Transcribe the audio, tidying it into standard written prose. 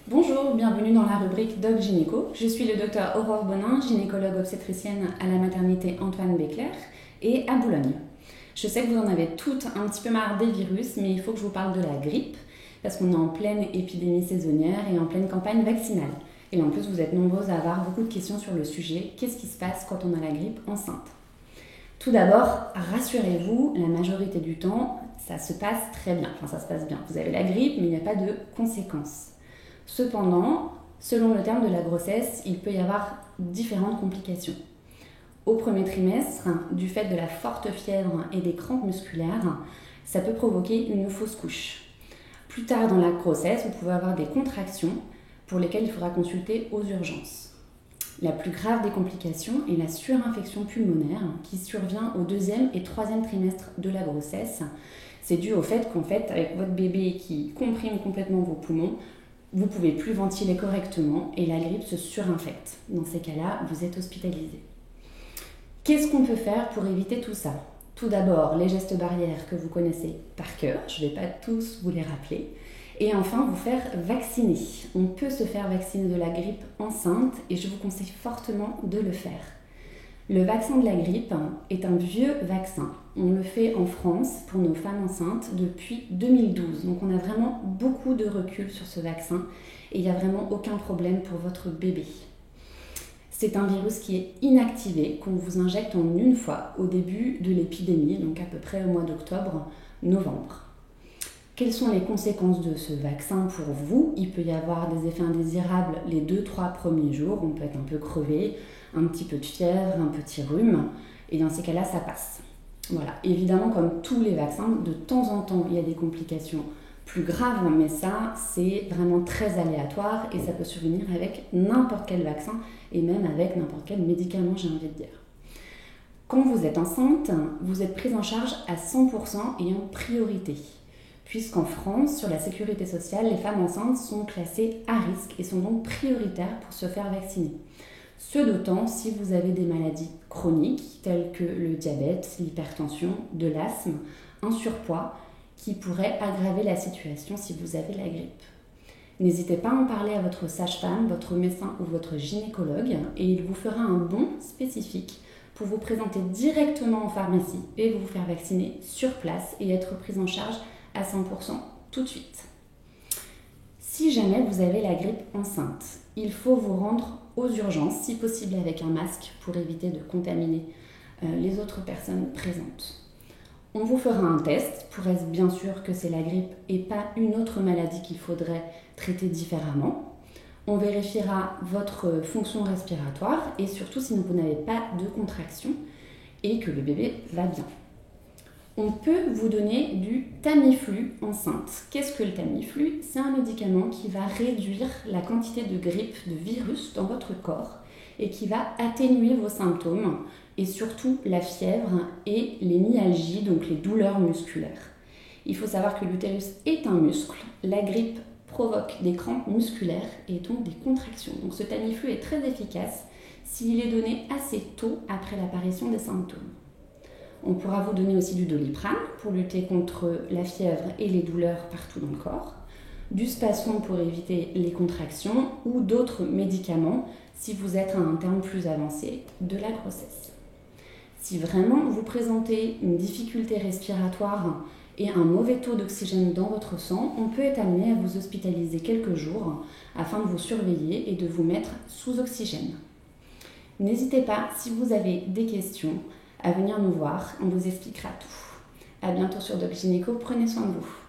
Bonjour, bienvenue dans la rubrique Doc Gynéco. Je suis le docteur Aurore Bonin, gynécologue obstétricienne à la maternité Antoine Béclair et à Boulogne. Je sais que vous en avez toutes un petit peu marre des virus, mais il faut que je vous parle de la grippe, parce qu'on est en pleine épidémie saisonnière et en pleine campagne vaccinale. Et en plus, vous êtes nombreuses à avoir beaucoup de questions sur le sujet. Qu'est-ce qui se passe quand on a la grippe enceinte ? Tout d'abord, rassurez-vous, la majorité du temps, ça se passe très bien. Enfin, ça se passe bien. Vous avez la grippe, mais il n'y a pas de conséquences. Cependant, selon le terme de la grossesse, il peut y avoir différentes complications. Au premier trimestre, du fait de la forte fièvre et des crampes musculaires, ça peut provoquer une fausse couche. Plus tard dans la grossesse, vous pouvez avoir des contractions pour lesquelles il faudra consulter aux urgences. La plus grave des complications est la surinfection pulmonaire qui survient au deuxième et troisième trimestre de la grossesse. C'est dû au fait avec votre bébé qui comprime complètement vos poumons, vous ne pouvez plus ventiler correctement et la grippe se surinfecte. Dans ces cas-là, vous êtes hospitalisé. Qu'est-ce qu'on peut faire pour éviter tout ça ? Tout d'abord, les gestes barrières que vous connaissez par cœur, je ne vais pas tous vous les rappeler. Et enfin, vous faire vacciner. On peut se faire vacciner de la grippe enceinte et je vous conseille fortement de le faire. Le vaccin de la grippe est un vieux vaccin. On le fait en France pour nos femmes enceintes depuis 2012. Donc on a vraiment beaucoup de recul sur ce vaccin et il n'y a vraiment aucun problème pour votre bébé. C'est un virus qui est inactivé, qu'on vous injecte en une fois au début de l'épidémie, donc à peu près au mois d'octobre-novembre. Quelles sont les conséquences de ce vaccin pour vous ? Il peut y avoir des effets indésirables les 2-3 premiers jours. On peut être un peu crevé, un petit peu de fièvre, un petit rhume. Et dans ces cas-là, ça passe. Voilà. Évidemment, comme tous les vaccins, de temps en temps, il y a des complications plus graves. Mais ça, c'est vraiment très aléatoire et ça peut survenir avec n'importe quel vaccin et même avec n'importe quel médicament, j'ai envie de dire. Quand vous êtes enceinte, vous êtes prise en charge à 100% et en priorité. Puisqu'en France, sur la sécurité sociale, les femmes enceintes sont classées à risque et sont donc prioritaires pour se faire vacciner. Ce d'autant si vous avez des maladies chroniques telles que le diabète, l'hypertension, de l'asthme, un surpoids qui pourrait aggraver la situation si vous avez la grippe. N'hésitez pas à en parler à votre sage-femme, votre médecin ou votre gynécologue et il vous fera un bon spécifique pour vous présenter directement en pharmacie et vous faire vacciner sur place et être prise en charge à 100% tout de suite. Si jamais vous avez la grippe enceinte, il faut vous rendre aux urgences, si possible avec un masque pour éviter de contaminer les autres personnes présentes. On vous fera un test pour être bien sûr que c'est la grippe et pas une autre maladie qu'il faudrait traiter différemment. On vérifiera votre fonction respiratoire et surtout si vous n'avez pas de contraction et que le bébé va bien. On peut vous donner du Tamiflu enceinte. Qu'est-ce que le Tamiflu ? C'est un médicament qui va réduire la quantité de grippe, de virus dans votre corps et qui va atténuer vos symptômes et surtout la fièvre et les myalgies, donc les douleurs musculaires. Il faut savoir que l'utérus est un muscle. La grippe provoque des crampes musculaires et donc des contractions. Donc ce Tamiflu est très efficace s'il est donné assez tôt après l'apparition des symptômes. On pourra vous donner aussi du Doliprane pour lutter contre la fièvre et les douleurs partout dans le corps, du Spasson pour éviter les contractions ou d'autres médicaments si vous êtes à un terme plus avancé de la grossesse. Si vraiment vous présentez une difficulté respiratoire et un mauvais taux d'oxygène dans votre sang, on peut être amené à vous hospitaliser quelques jours afin de vous surveiller et de vous mettre sous oxygène. N'hésitez pas, si vous avez des questions, à venir nous voir, on vous expliquera tout. À bientôt sur Doc Gynéco, prenez soin de vous.